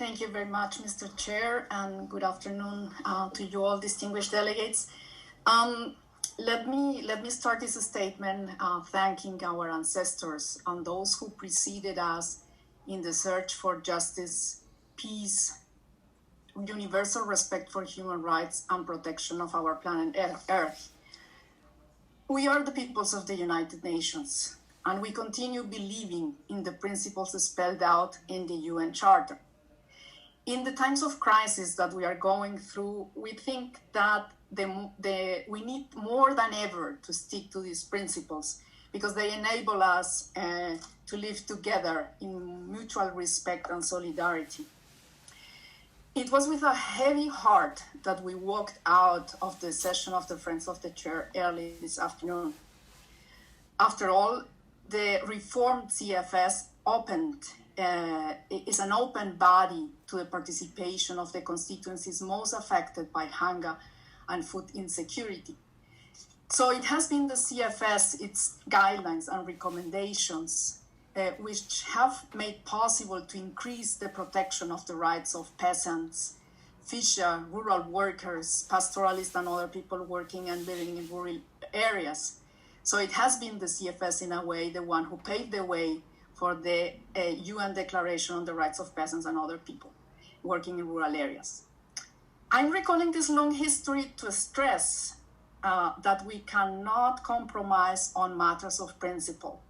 Thank you very much, Mr. Chair, and good afternoon to you all distinguished delegates. Let me start this statement thanking our ancestors and those who preceded us in the search for justice, peace, universal respect for human rights, and protection of our planet Earth. We are the peoples of the United Nations, and we continue believing in the principles spelled out in the UN Charter. In the times of crisis that we are going through, we think that we need more than ever to stick to these principles because they enable us to live together in mutual respect and solidarity. It was with a heavy heart that we walked out of the session of the Friends of the Chair early this afternoon. After all, the reformed CFS is an open body to the participation of the constituencies most affected by hunger and food insecurity. So it has been the CFS, its guidelines and recommendations, which have made possible to increase the protection of the rights of peasants, fisher, rural workers, pastoralists, and other people working and living in rural areas. So it has been the CFS, in a way, the one who paved the way for the UN Declaration on the Rights of Peasants and other people working in rural areas. I'm recalling this long history to stress that we cannot compromise on matters of principle.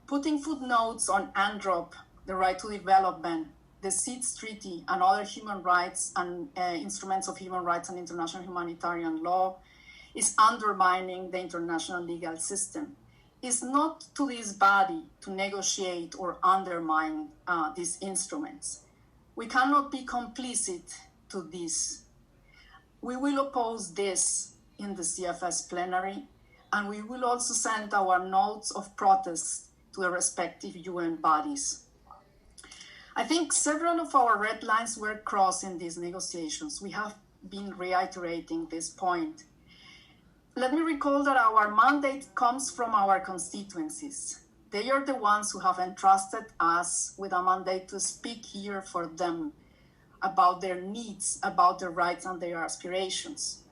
Putting footnotes on UNDROP, the right to development, the CITES Treaty, and other human rights and instruments of human rights and international humanitarian law is undermining the international legal system. It's not to this body to negotiate or undermine these instruments. We cannot be complicit to this. We will oppose this in the CFS plenary, and we will also send our notes of protest to the respective UN bodies. I think several of our red lines were crossed in these negotiations. We have been reiterating this point. Let me recall that our mandate comes from our constituencies. They are the ones who have entrusted us with a mandate to speak here for them about their needs, about their rights and their aspirations.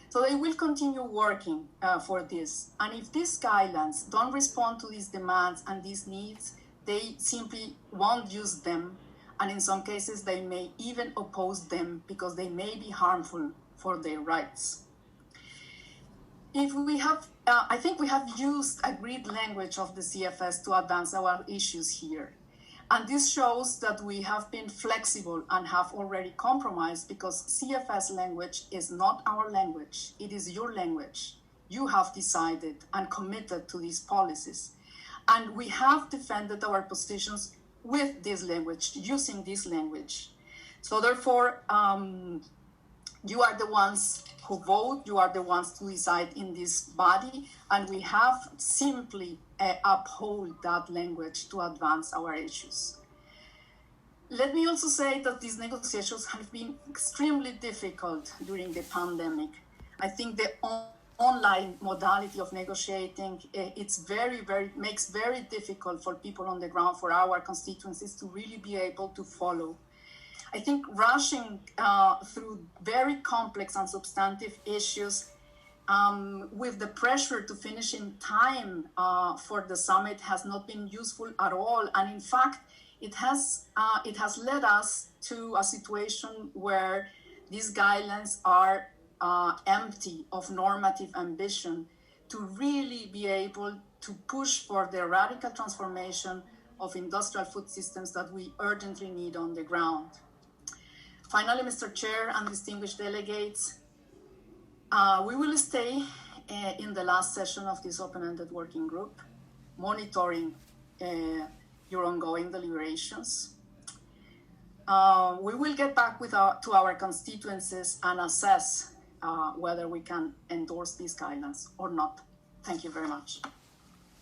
So they will continue working for this. And if these guidelines don't respond to these demands and these needs, they simply won't use them. And in some cases, they may even oppose them because they may be harmful for their rights. I think we have used agreed language of the CFS to advance our issues here. And this shows that we have been flexible and have already compromised because CFS language is not our language. It is your language. You have decided and committed to these policies. And we have defended our positions with this language, using this language. So therefore, you are the ones who vote, you are the ones to decide in this body, and we have simply uphold that language to advance our issues. Let me also say that these negotiations have been extremely difficult during the pandemic. I think the online modality of negotiating, makes very difficult for people on the ground, for our constituencies to really be able to follow. I think rushing through very complex and substantive issues with the pressure to finish in time for the summit has not been useful at all. And in fact, it has led us to a situation where these guidelines are empty of normative ambition to really be able to push for the radical transformation of industrial food systems that we urgently need on the ground. Finally, Mr. Chair and distinguished delegates, we will stay in the last session of this open-ended working group, monitoring your ongoing deliberations. We will get back to our constituencies and assess whether we can endorse these guidelines or not. Thank you very much.